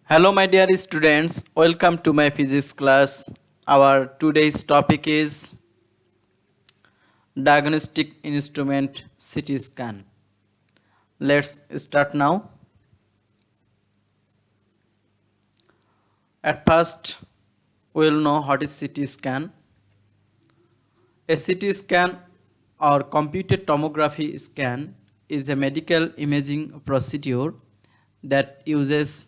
Hello, my dear students. Welcome to my physics class. Our today's topic is diagnostic instrument CT scan. Let's start now. At first, we'll know what is CT scan. A CT scan or computed tomography scan is a medical imaging procedure that uses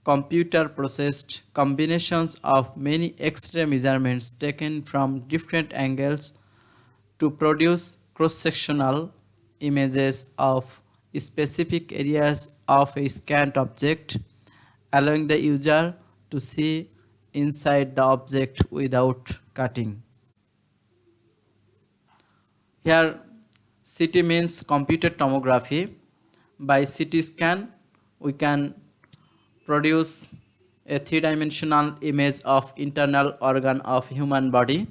computer processed combinations of many X-ray measurements taken from different angles to produce cross-sectional images of specific areas of a scanned object, allowing the user to see inside the object without cutting. Here CT means computed tomography. By CT scan we can produce a three-dimensional image of internal organ of human body.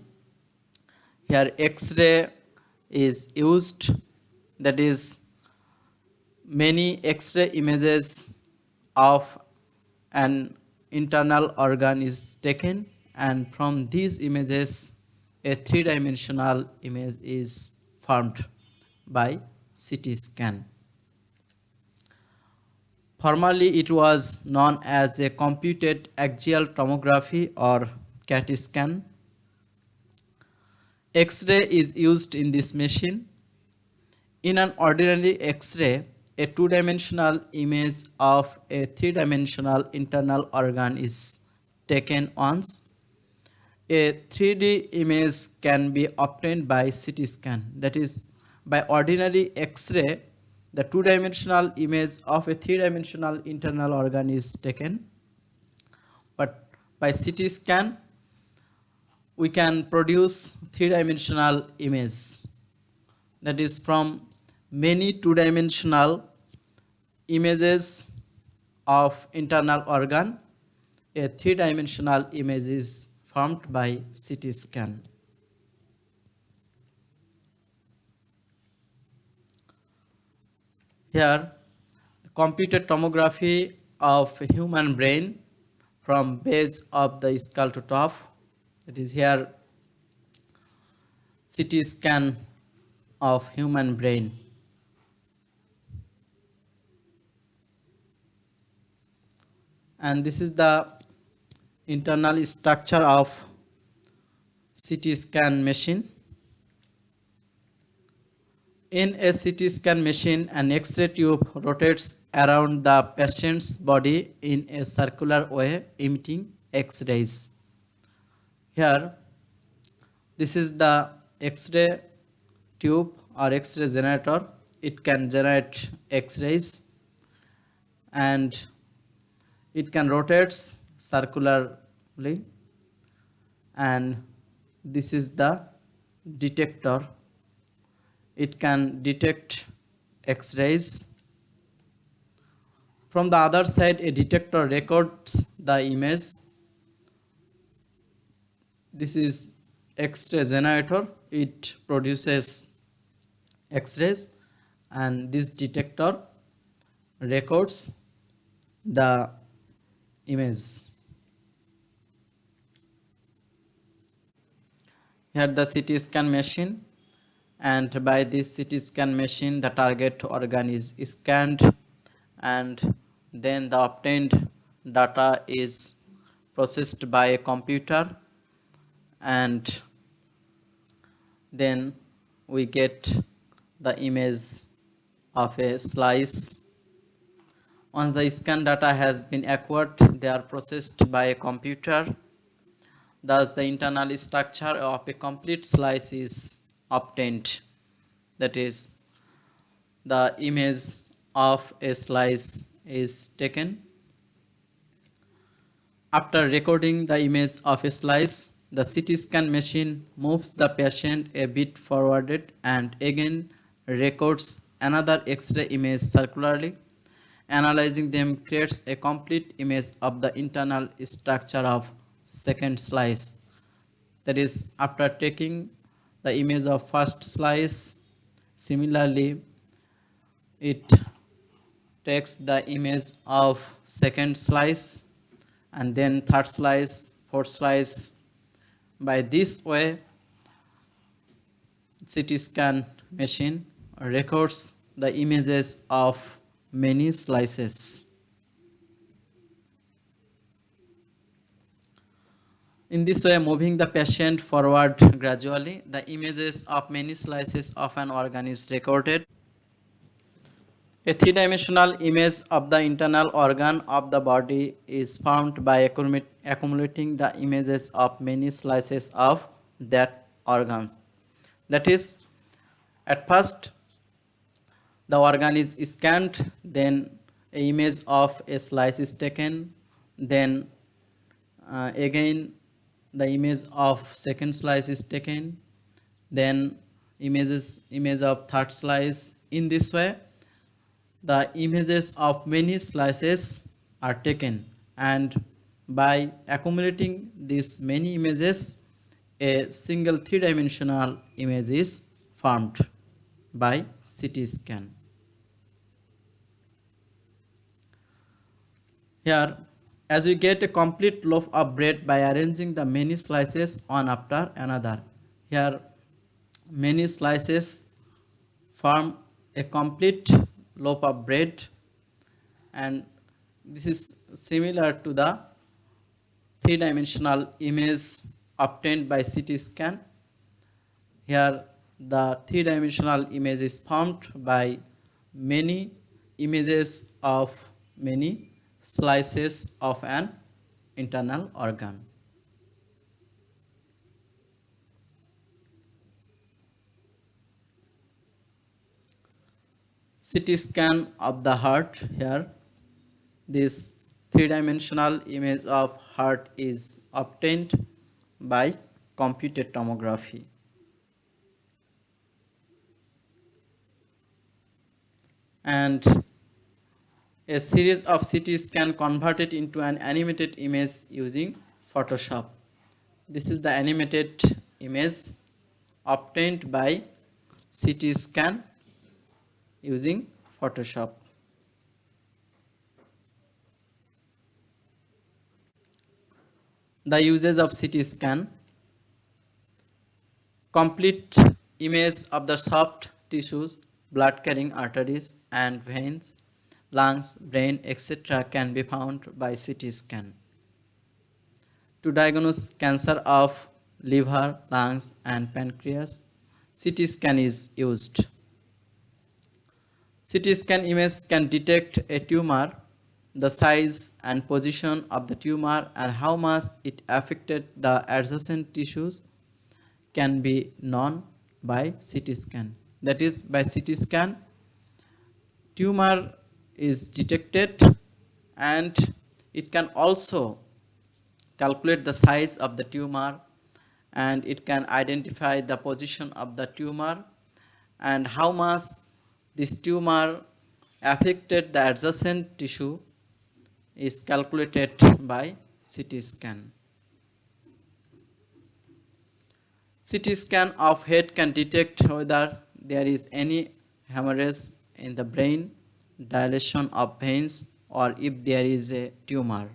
Here X-ray is used, that is many X-ray images of an internal organ is taken, and from these images a three-dimensional image is formed by CT scan. Formerly it was known as a computed axial tomography or CAT scan. X-ray is used in this machine. In an ordinary X-ray, a two-dimensional image of a three-dimensional internal organ is taken once. A 3D image can be obtained by CT scan. That is, by ordinary X-ray, the two-dimensional image of a three-dimensional internal organ is taken. But by CT scan, we can produce three-dimensional image. That is, from many two-dimensional images of internal organ, a three-dimensional image is formed by CT scan. Here, the computed tomography of human brain from base of the skull to top. It is here CT scan of human brain. And this is the internal structure of CT scan machine. In a CT scan machine, an X-ray tube rotates around the patient's body in a circular way, emitting X-rays. Here, this is the X-ray tube or X-ray generator. It can generate X-rays and it can rotate circularly, and this is the detector. It can detect X-rays. From the other side, a detector records the image. This is X-ray generator. It produces X-rays, and this detector records the image. Here the CT scan machine, and by this CT scan machine the target organ is scanned, and then the obtained data is processed by a computer, and then we get the image of a slice. Once the scan data has been acquired, they are processed by a computer. Thus, the internal structure of a complete slice is obtained. That is, the image of a slice is taken. After recording the image of a slice, the CT scan machine moves the patient a bit forwarded and again records another X-ray image circularly. Analyzing them creates a complete image of the internal structure of second slice. That is, after taking the image of first slice, similarly it takes the image of second slice, and then third slice, fourth slice. By this way, CT scan machine records the images of many slices. In this way, moving the patient forward gradually, the images of many slices of an organ is recorded. A three-dimensional image of the internal organ of the body is formed by accumulating the images of many slices of that organs. That is, at first, the organ is scanned, then an image of a slice is taken, then again the image of second slice is taken, then image of third slice. In this way, the images of many slices are taken, and by accumulating these many images, a single three-dimensional image is formed by CT scan. Here, as we get a complete loaf of bread by arranging the many slices one after another. Here, many slices form a complete loaf of bread, and this is similar to the three-dimensional image obtained by CT scan. Here, the three-dimensional image is formed by many images of many slices of an internal organ. CT scan of the heart. Here, this three-dimensional image of heart is obtained by computed tomography. And a series of CT scan converted into an animated image using Photoshop. This is the animated image obtained by CT scan using Photoshop. The uses of CT scan: complete image of the soft tissues, blood carrying arteries and veins, lungs, brain, etc. can be found by CT scan. To diagnose cancer of liver, lungs and pancreas, CT scan is used. CT scan image can detect a tumor, the size and position of the tumor and how much it affected the adjacent tissues can be known by CT scan. That is, by CT scan, tumor is detected, and it can also calculate the size of the tumor, and it can identify the position of the tumor and how much this tumor affected the adjacent tissue is calculated by CT scan. CT scan of head can detect whether there is any hemorrhage in the brain, dilation of veins, or if there is a tumor.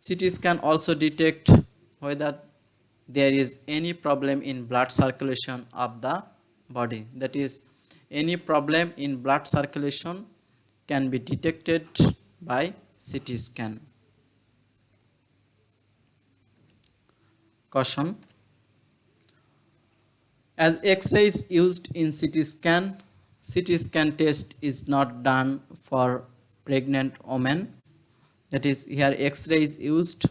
CT scan also detect whether there is any problem in blood circulation of the body. That is, any problem in blood circulation can be detected by CT scan. Caution: as X-ray is used in CT scan test is not done for pregnant women. That is, here X-ray is used,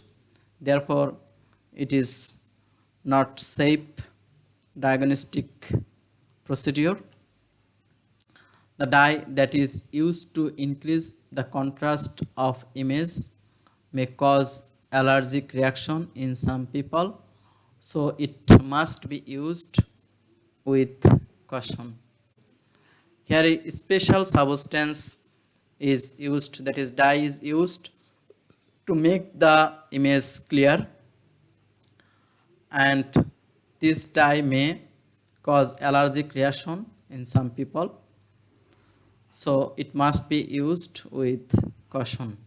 therefore it is not safe diagnostic procedure. The dye that is used to increase the contrast of image may cause allergic reaction in some people, so it must be used with caution. Here a special substance is used, that is, dye is used to make the image clear, and this dye may cause allergic reaction in some people, so it must be used with caution.